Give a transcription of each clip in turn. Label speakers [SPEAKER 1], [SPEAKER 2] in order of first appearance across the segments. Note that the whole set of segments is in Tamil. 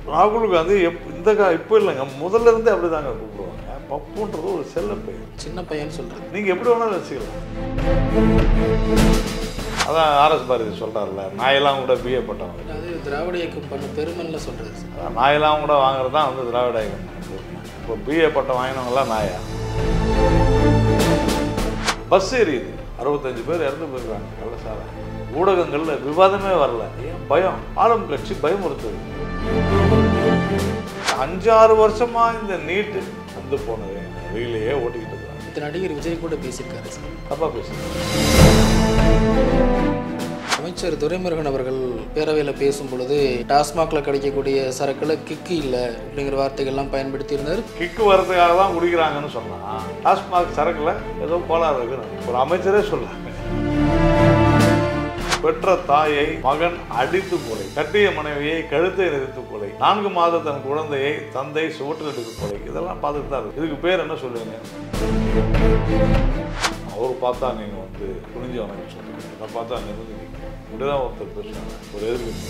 [SPEAKER 1] ராகுல் காந்தி இப்போ இல்லைங்க, முதல்ல இருந்தே அப்படி தாங்க கூப்பிடுவாங்க. பப்புன்றது ஒரு செல்ல பெயர்,
[SPEAKER 2] சின்ன பையன் சொல்கிறது.
[SPEAKER 1] நீங்கள் எப்படி வேணாலும் வச்சுக்கலாம். அதான் ஆர்எஸ் பாரதி சொல்கிறார்ல, நாயெல்லாம் கூட பிஏ பட்டவங்க.
[SPEAKER 2] அது திராவிட இயக்கம் பண்ண பெருமைன்னு சொல்கிறது.
[SPEAKER 1] அதான் நாயெல்லாம் கூட வாங்குறது தான் வந்து திராவிட இயக்கம். இப்போ பிஏ பட்டம் வாங்கினவங்களாம் நாயா? பஸ் எரியுது, 65 பேர் இறந்து போயிருக்காங்க கள்ளசாலை. ஊடகங்களில் விவாதமே வரல. ஏன் பயம்? ஆளும் கட்சி பயமுறுத்துது. 5-6 வருஷமா இந்த நீட்டு வந்து போனது வெயிலையே ஓட்டிக்கிட்டு இருக்காங்க.
[SPEAKER 2] இந்த நடிகர் விஜய் கூட பேசியிருக்காரு சார்.
[SPEAKER 1] தப்பா பேசுறாங்க.
[SPEAKER 2] அமைச்சர் துரைமுருகன் அவர்கள் பேரவையில் பேசும் பொழுது டாஸ்மாகில் கிடைக்கக்கூடிய சரக்குல கிக்கு இல்லை அப்படிங்கிற வார்த்தைகள்லாம் பயன்படுத்தி இருந்தார்.
[SPEAKER 1] கிக்கு வரதுக்காக தான் குடிக்கிறாங்கன்னு சொன்னா, டாஸ்மாக் சரக்குல ஏதோ கோளாறு இருக்குன்னு ஒரு அமைச்சரே சொல்றாங்க. பெற்ற தாயை மகன் அடித்து கொலை, கட்டிய மனைவியை கழுத்தை நெரித்து கொலை, 4 மாத தன் குழந்தையை தந்தை சுவற்றில் எடுத்து கொலை, இதெல்லாம் பார்த்துட்டு தான் இருக்கு. இதுக்கு பேர் என்ன சொல்லுவீங்க? அவர் பார்த்தா நீங்க வந்து குனிஞ்சு வணக்கம் சொல்லுங்க, அதை பார்த்தா நிமிர்ந்து நிற்க, இப்படிதான் ஒருத்தர் பேசுவாங்க ஒரு எதிர்கட்சி.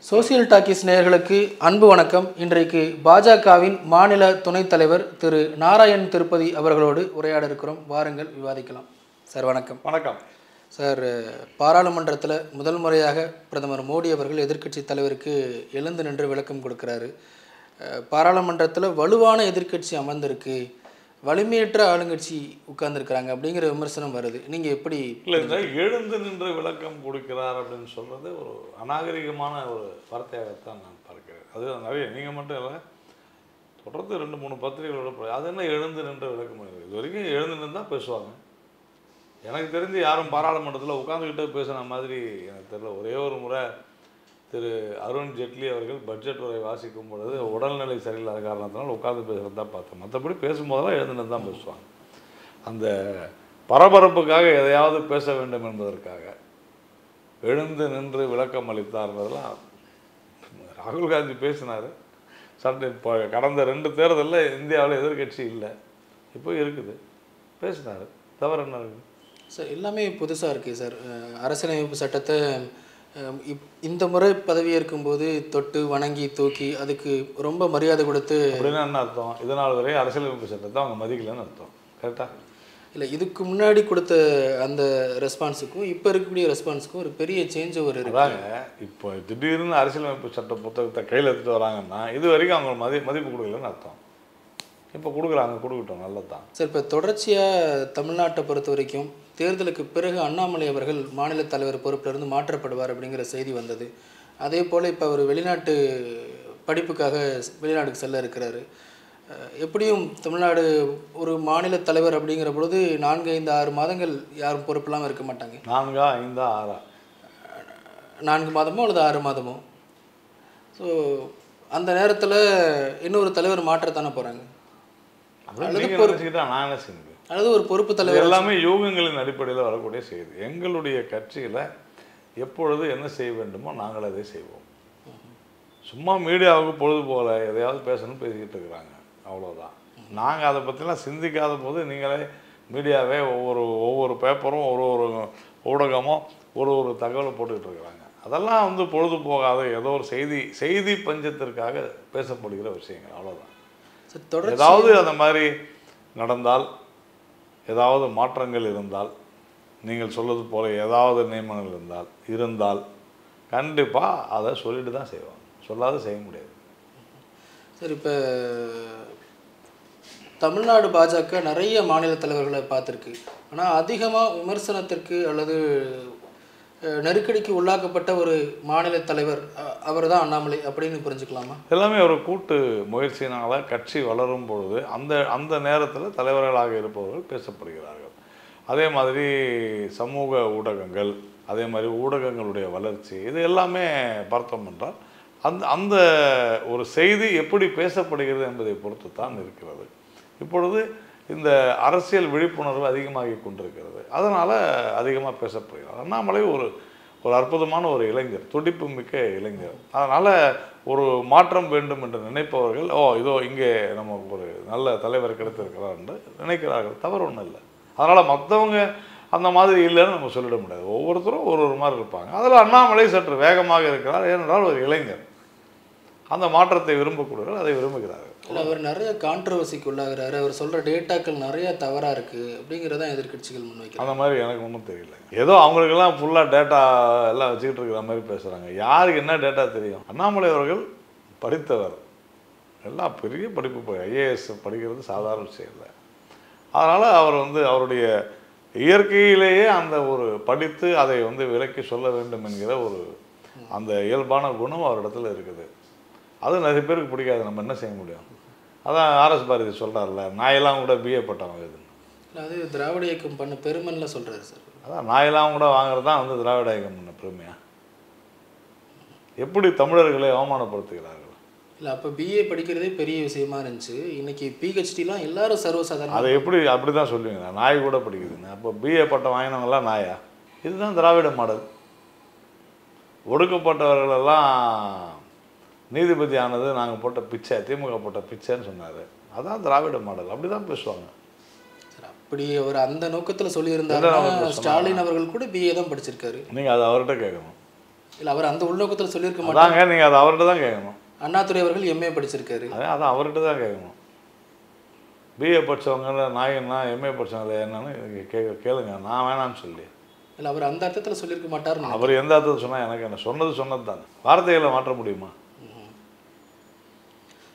[SPEAKER 2] சோசியல் டாக்கீஸ் நேயர்களுக்கு அன்பு வணக்கம். இன்றைக்கு பாஜகவின் மாநில துணைத் தலைவர் திரு நாராயண் திருப்பதி அவர்களோடு உரையாட இருக்கிறோம். வாருங்கள் விவாதிக்கலாம். சார் வணக்கம்.
[SPEAKER 1] வணக்கம்
[SPEAKER 2] சார். பாராளுமன்றத்தில் முதல் முறையாக பிரதமர் மோடி அவர்கள் எதிர்க்கட்சி தலைவருக்கு எழுந்து நின்று விளக்கம் கொடுக்குறாரு. பாராளுமன்றத்தில் வலுவான எதிர்க்கட்சி அமர்ந்திருக்கு, வலிமையற்ற ஆளுங்கட்சி உட்கார்ந்துருக்கிறாங்க அப்படிங்கிற விமர்சனம் வருது. நீங்கள் எப்படி?
[SPEAKER 1] இல்லை, எழுந்து நின்று விளக்கம் கொடுக்கிறார் அப்படின்னு சொல்கிறது ஒரு அநாகரிகமான ஒரு வார்த்தையாகத்தான் நான் பார்க்கிறேன். அது நிறைய, நீங்கள் மட்டும் இல்லை, தொடர்ந்து 2-3 பத்திரிகைகளோட அது என்ன எழுந்து நின்று விளக்கம் பண்ணுறது? இது வரைக்கும் எழுந்து நின்று தான் பேசுவாங்க. எனக்கு தெரிஞ்சு யாரும் பாராளுமன்றத்தில் உட்காந்துக்கிட்டே பேசுன மாதிரி எனக்கு தெரியல. ஒரே ஒரு முறை திரு அருண் ஜெட்லி அவர்கள் பட்ஜெட் உரை வாசிக்கும் பொழுது உடல்நிலை சரியில்லாத காரணத்தினால உட்காந்து பேசுகிறது தான் பார்த்தேன். மற்றபடி பேசும்போதெல்லாம் எழுந்துன்னு தான் பேசுவாங்க. அந்த பரபரப்புக்காக எதையாவது பேச வேண்டும் என்பதற்காக எழுந்து நின்று விளக்கம் அளித்தார்ன்றதெல்லாம் ராகுல் காந்தி பேசினார். இப்போ கடந்த 2 தேர்தலில் இந்தியாவில் எதிர்கட்சி இல்லை, இப்போ இருக்குது, பேசினார். தவறு என்ன இருக்குது
[SPEAKER 2] சார்? எல்லாமே புதுசாக இருக்குது சார். அரசியலமைப்பு சட்டத்தை இந்த முறை பதவி ஏற்கும்போது தொட்டு வணங்கி தூக்கி அதுக்கு ரொம்ப மரியாதை கொடுத்து,
[SPEAKER 1] அப்படின்னா என்ன அர்த்தம்? இதனால் வரை அரசியலமைப்பு சட்டத்தை அவங்க மதிக்கலன்னு அர்த்தம். கரெக்டாக
[SPEAKER 2] இல்லை, இதுக்கு முன்னாடி கொடுத்த அந்த ரெஸ்பான்ஸுக்கும் இப்போ இருக்கக்கூடிய ரெஸ்பான்ஸுக்கும் ஒரு பெரிய சேஞ்ச் ஓவர்
[SPEAKER 1] இருக்குதாங்க. இப்போ திடீர்னு அரசியலமைப்பு சட்ட புத்தகத்தை கையில் எடுத்துகிட்டு வராங்கன்னா இது வரைக்கும் அவங்க மதிப்பு கொடுக்கலன்னு அர்த்தம். இப்போ கொடுக்குறாங்க, கொடுக்கட்டும், நல்லது தான்
[SPEAKER 2] சார். இப்போ தொடர்ச்சியாக தமிழ்நாட்டை பொறுத்த வரைக்கும் தேர்தலுக்கு பிறகு அண்ணாமலை அவர்கள் மாநில தலைவர் பொறுப்பிலிருந்து மாற்றப்படுவார் அப்படிங்கிற செய்தி வந்தது. அதே போல் இப்போ அவர் வெளிநாட்டு படிப்புக்காக வெளிநாட்டுக்கு செல்ல இருக்கிறாரு. எப்படியும் தமிழ்நாடு ஒரு மாநில தலைவர் அப்படிங்கிற பொழுது 4-5-6 மாதங்கள் யாரும் பொறுப்பெல்லாம் இருக்க மாட்டாங்க.
[SPEAKER 1] 4-5-6
[SPEAKER 2] 4 மாதமோ அல்லது 6 மாதமோ. ஸோ அந்த நேரத்தில் இன்னொரு தலைவர் மாற்றத்தானே போகிறாங்க. அல்லது ஒரு பொறுப்பு தலைவர்.
[SPEAKER 1] எல்லாமே யூகங்களின் அடிப்படையில் வரக்கூடிய செய்தி. எங்களுடைய கட்சியில் எப்பொழுது என்ன செய்ய வேண்டுமோ நாங்கள் அதை செய்வோம். சும்மா மீடியாவுக்கு பொழுது போல எதையாவது பேசணும்னு பேசிக்கிட்டு இருக்கிறாங்க, அவ்வளோதான். நாங்கள் அதை பற்றிலாம் சிந்திக்காத போது நீங்களே மீடியாவே ஒவ்வொரு பேப்பரும் ஒரு ஊடகமும் ஒரு தகவலை போட்டுக்கிட்டு இருக்கிறாங்க. அதெல்லாம் வந்து பொழுது போகாத ஏதோ ஒரு செய்தி பஞ்சத்திற்காக பேசப்படுகிற விஷயங்கள், அவ்வளோதான். ஏதாவது அந்த மாதிரி நடந்தால், ஏதாவது மாற்றங்கள் இருந்தால், நீங்கள் சொல்வது போல ஏதாவது நியமனங்கள் இருந்தால் கண்டிப்பாக அதை சொல்லிட்டு தான் செய்வாங்க, சொல்லாத செய்ய முடியாது.
[SPEAKER 2] சரி, இப்போ தமிழ்நாடு பாஜக நிறைய மாநில தலைவர்களை பார்த்துருக்கு. ஆனால் அதிகமாக விமர்சனத்திற்கு அல்லது நெருக்கடிக்கு உள்ளாக்கப்பட்ட ஒரு மாநில தலைவர் அவர் தான் அண்ணாமலை அப்படின்னு புரிஞ்சுக்கலாமா?
[SPEAKER 1] எல்லாமே ஒரு கூட்டு முயற்சியினால் கட்சி வளரும் பொழுது அந்த நேரத்தில் தலைவர்களாக இருப்பவர்கள் பேசப்படுகிறார்கள். அதே மாதிரி சமூக ஊடகங்கள், அதே மாதிரி ஊடகங்களுடைய வளர்ச்சி, இது எல்லாமே பார்த்தோம் என்றால் அந்த ஒரு செய்தி எப்படி பேசப்படுகிறது என்பதை பொறுத்து தான் இருக்கிறது. இப்பொழுது இந்த அரசியல் விழிப்புணர்வு அதிகமாகி கொண்டிருக்கிறது, அதனால் அதிகமாக பேசப்படுகிறது. அண்ணாமலை ஒரு அற்புதமான ஒரு இளைஞர், துடிப்பு மிக்க இளைஞர். அதனால் ஒரு மாற்றம் வேண்டும் என்று நினைப்பவர்கள் இதோ இங்கே நமக்கு ஒரு நல்ல தலைவர் கிடைத்திருக்கிறார் என்று நினைக்கிறார்கள். தவறு ஒன்றும் இல்லை. அதனால் மற்றவங்க அந்த மாதிரி இல்லைன்னு நம்ம சொல்லிட முடியாது. ஒவ்வொருத்தரும் ஒரு ஒரு மாதிரி இருப்பாங்க. அதில் அண்ணாமலை சற்று வேகமாக இருக்கிறார். ஏனென்றால் ஒரு இளைஞர், அந்த மாற்றத்தை விரும்பக்கூடியவர்கள் அதை விரும்புகிறார்கள்.
[SPEAKER 2] இல்லை, அவர் நிறைய கான்ட்ரவர்சிக்கு உள்ளாகிறாரு. அவர் சொல்கிற டேட்டாக்கள் நிறைய தவறாக இருக்குது அப்படிங்கிறதான் எதிர்க்கட்சிகள் முன்வைக்கிறாங்க.
[SPEAKER 1] அந்த மாதிரி எனக்கு ஒன்றும் தெரியல. ஏதோ அவங்களுக்கெல்லாம் ஃபுல்லாக டேட்டா எல்லாம் வச்சுக்கிட்டு இருக்கிற மாதிரி பேசுகிறாங்க. யாருக்கு என்ன டேட்டா தெரியும்? அண்ணாமலை அவர்கள் படித்தவர், எல்லாம் பெரிய படிப்பு, ஐஏஎஸ் படிக்கிறது சாதாரண விஷயம் இல்லை. அதனால் அவர் அவருடைய இயற்கையிலேயே அந்த ஒரு படித்து அதை விலக்கி சொல்ல வேண்டும் என்கிற ஒரு அந்த இயல்பான குணம் அவரிடத்துல இருக்குது. அது நிறைய பேருக்கு பிடிக்காது. நம்ம என்ன செய்ய முடியும்? அதான் ஆர்எஸ் பாரதி சொல்கிறார்ல, நாயெல்லாம் கூட பிஏ பட்டவங்க இதுன்னு.
[SPEAKER 2] இல்லை, அது திராவிட இயக்கம் பண்ண பெருமைன்னுலாம் சொல்கிறாரு சார்.
[SPEAKER 1] அதான் நாயெல்லாம் கூட வாங்குறது தான் திராவிட இயக்கம் பண்ண பெருமையா? எப்படி தமிழர்களை அவமானப்படுத்துகிறார்கள்?
[SPEAKER 2] இல்லை, அப்போ பிஏ படிக்கிறதே பெரிய விஷயமா இருந்துச்சு. இன்னைக்கு பிஹெச்டிலாம் எல்லாரும் சர்வசாதாரணம்.
[SPEAKER 1] அதை எப்படி அப்படி தான் சொல்லுவீங்க? நாய் கூட படிக்குதுங்க. அப்போ பிஏ பட்டம் வாங்கினவங்களாம் நாயா? இதுதான் திராவிட மாடல். ஒடுக்கப்பட்டவர்களெல்லாம் நீதிபதி ஆனது நாங்கள் போட்ட பிச்சை, திமுக போட்ட பிச்சைன்னு சொன்னார். அதான் திராவிட மாடல். அப்படி தான் பேசுவாங்க
[SPEAKER 2] சார். அப்படி அவர் அந்த நோக்கத்தில் சொல்லியிருந்தாருன்னா ஸ்டாலின் அவர்கள் கூட பிஏ தான் படிச்சிருக்காரு.
[SPEAKER 1] நீங்கள் அதை அவர்கிட்ட கேட்கணும்.
[SPEAKER 2] இல்லை, அவர் அந்த உள்நோக்கத்தில் சொல்லியிருக்க
[SPEAKER 1] மாட்டாங்க. நீங்கள் அதை அவர்கிட்ட தான் கேட்கணும்.
[SPEAKER 2] அண்ணாதுரை அவர்கள் எம்ஏ படிச்சிருக்காரு.
[SPEAKER 1] அதான் அவர்கிட்ட தான் கேட்கணும். பிஏ படித்தவங்க நாயன்னா எம்ஏ படித்தவங்க என்னன்னு கேளுங்க. நான் வேணான்னு சொல்லி.
[SPEAKER 2] இல்லை, அவர் அந்த அர்த்தத்தில் சொல்லியிருக்க மாட்டார்.
[SPEAKER 1] அவர் எந்த அர்த்தத்தில் சொன்னால் எனக்கு என்ன? சொன்னது தான். வார்த்தைகளை மாற்ற முடியுமா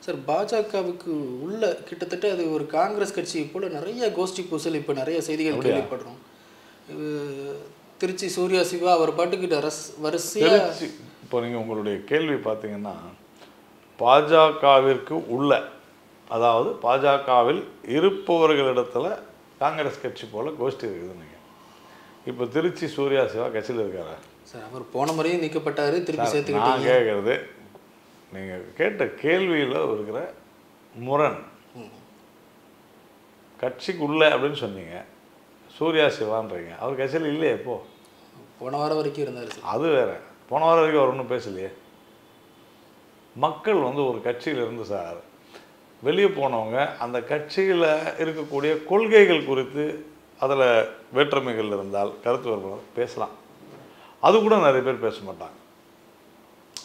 [SPEAKER 2] சார்? பாஜகவுக்கு உள்ள கிட்டத்தட்ட அது ஒரு காங்கிரஸ் கட்சி போல் நிறைய கோஷ்டி பூசல் இப்போ நிறைய செய்திகள் கேள்விப்படுறோம். திருச்சி சூர்யா சிவா அவர் பாட்டுக்கிட்ட வரிசையாக.
[SPEAKER 1] இப்போ நீங்கள் உங்களுடைய கேள்வி பார்த்தீங்கன்னா, பாஜகவிற்கு உள்ள, அதாவது பாஜகவில் இருப்பவர்களிடத்தில் காங்கிரஸ் கட்சி போல் கோஷ்டி இருக்குது. நீங்கள் இப்போ திருச்சி சூர்யா சிவா கட்சியில் இருக்காரா
[SPEAKER 2] சார்? அவர் போன முறையும் நீக்கப்பட்டார், திருப்பி சேர்த்துக்கிட்டு.
[SPEAKER 1] நான் கேட்குறது, நீங்கள் கேட்ட கேள்வியில் இருக்கிற முரண். கட்சிக்குள்ளே அப்படின்னு சொன்னீங்க, சூர்யா சிவான்றீங்க. அவர் கட்சியில் இல்லையே. எப்போ?
[SPEAKER 2] போன வாரம் வரைக்கும் இருந்தார் சார்.
[SPEAKER 1] அது வேற. போன வாரம் வரைக்கும் அவர் ஒன்றும் பேசலையே. மக்கள் ஒரு கட்சியிலிருந்து சார் வெளியே போனவங்க அந்த கட்சியில் இருக்கக்கூடிய கொள்கைகள் குறித்து அதில் வேற்றுமைகள் இருந்தால், கருத்து வேறுபாடு பேசலாம். அது கூட நிறைய பேர் பேச மாட்டாங்க.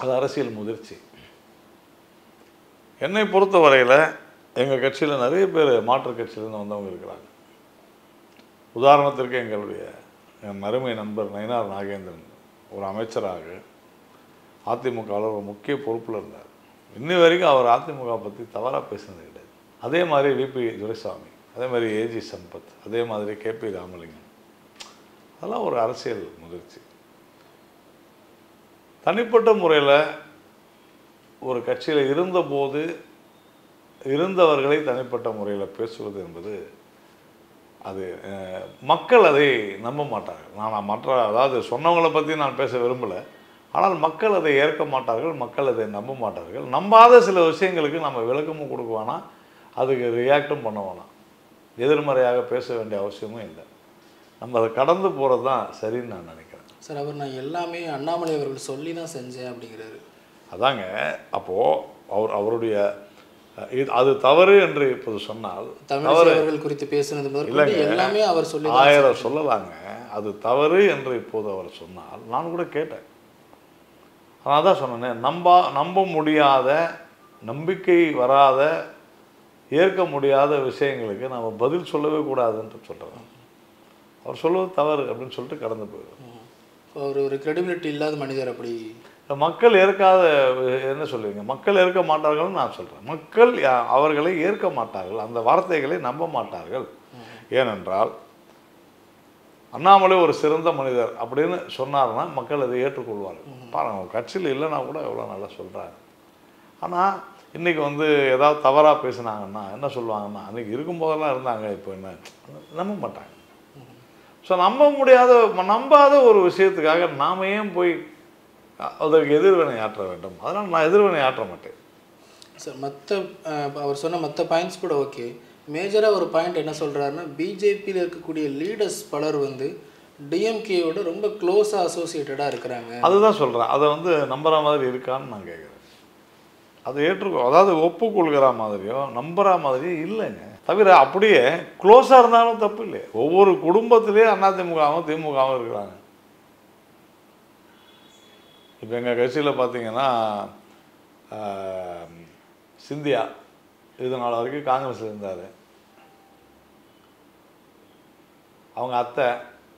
[SPEAKER 1] அது அரசியல் முதிர்ச்சி. என்னை பொறுத்த வரையில் எங்கள் கட்சியில் நிறைய பேர் மாற்றுக் கட்சியிலேருந்து வந்தவங்க இருக்கிறாங்க. உதாரணத்திற்கு என் அருமை நண்பர் நயினார் நாகேந்திரன் ஒரு அமைச்சராக அதிமுகவில் ஒரு முக்கிய பொறுப்பில் இருந்தார். இன்னி வரைக்கும் அவர் அதிமுக பற்றி தவறாக பேசுனது கிடையாது. அதே மாதிரி விபி துரைசாமி, அதே மாதிரி ஏஜி சம்பத், அதே மாதிரி கேபி ராமலிங்கம். அதெல்லாம் ஒரு அரசியல் முதிர்ச்சி. தனிப்பட்ட முறையில் ஒரு கட்சியில் இருந்தபோது இருந்தவர்களை தனிப்பட்ட முறையில் பேசுவது என்பது அது மக்கள் அதை நம்ப மாட்டார்கள். அதாவது சொன்னவங்களை பற்றி நான் பேச விரும்பலை. ஆனால் மக்கள் அதை ஏற்க மாட்டார்கள், மக்கள் அதை நம்ப மாட்டார்கள். நம்பாத சில விஷயங்களுக்கு நம்ம விளக்கமும் கொடுக்க வேணாம், அதுக்கு ரியாக்டும் பண்ண வேணாம். எதிர்மறையாக பேச வேண்டிய அவசியமும் இல்லை. நம்ம அதை கடந்து போகிறது தான் சரின்னு நான் நினைக்கிறேன்.
[SPEAKER 2] சார், அவர் நான் எல்லாமே அண்ணாமலை அவர்கள் சொல்லி தான் செஞ்சேன் அப்படிங்கிறாரு.
[SPEAKER 1] அதாங்க, அப்போது அவருடைய அது தவறு என்று இப்போது சொன்னால்,
[SPEAKER 2] தமிழர்கள் குறித்து பேசுனது எல்லாமே அவர் சொல்லி
[SPEAKER 1] 1000 சொல்லலாங்க. அது தவறு என்று இப்போது அவர் சொன்னால் நான் கூட கேட்டேன். நான் தான் சொன்னேன், நம்ப முடியாத, நம்பிக்கை வராத, ஏற்க முடியாத விஷயங்களுக்கு நம்ம பதில் சொல்லவே கூடாதுன்னு சொல்கிறேன். அவர் சொல்வது தவறு அப்படின்னு சொல்லிட்டு கடந்து போயிடுவார்.
[SPEAKER 2] அவர் ஒரு கிரெடிபிலிட்டி இல்லாத மனிதர். அப்படி
[SPEAKER 1] மக்கள் ஏற்காத என்ன சொல்லுவீங்க? மக்கள் ஏற்க மாட்டார்கள்னு நான் சொல்கிறேன். மக்கள் அவர்களை ஏற்க மாட்டார்கள், அந்த வார்த்தைகளை நம்ப மாட்டார்கள். ஏனென்றால் அண்ணாமலை ஒரு சிறந்த மனிதர் அப்படின்னு சொன்னார்னா மக்கள் அதை ஏற்றுக்கொள்வார்கள். பாருங்கள், கட்சியில் இல்லைன்னா கூட எவ்வளோ நல்லா சொல்கிறாங்க. ஆனால் இன்றைக்கி ஏதாவது தவறாக பேசுனாங்கன்னா என்ன சொல்லுவாங்கன்னா, அன்றைக்கி இருக்கும்போதெல்லாம் இருந்தாங்க, இப்போ என்ன நம்ப மாட்டாங்க. ஸோ நம்பாத ஒரு விஷயத்துக்காக நாம் ஏன் போய் அதற்கு எதிர்வினை ஆற்ற வேண்டும்? அதனால் நான் எதிர்வினை ஆற்ற மாட்டேன்
[SPEAKER 2] சார். அவர் சொன்ன மற்ற பாயிண்ட்ஸ் கூட ஓகே. மேஜராக ஒரு பாயிண்ட் என்ன சொல்கிறாருன்னா, பிஜேபியில் இருக்கக்கூடிய லீடர்ஸ் பலர் டிஎம்கேயோட ரொம்ப க்ளோஸாக அசோசியேட்டடாக இருக்கிறாங்க.
[SPEAKER 1] அதுதான் சொல்கிறேன். அதை வந்து நம்புற மாதிரி இருக்கான்னு நான் கேட்குறேன். அதை ஏற்றுக்கோ, அதாவது ஒப்புக்கொள்கிற மாதிரியோ நம்புற மாதிரியோ இல்லைங்க. தவிர அப்படியே க்ளோஸாக இருந்தாலும் தப்பு இல்லை. ஒவ்வொரு குடும்பத்திலேயே அதிமுகவும் திமுகவும் இருக்கிறாங்க. இப்போ எங்கள் கட்சியில் பார்த்தீங்கன்னா சிந்தியா இது நாள் வரைக்கும் காங்கிரஸில் இருந்தார். அவங்க அத்தை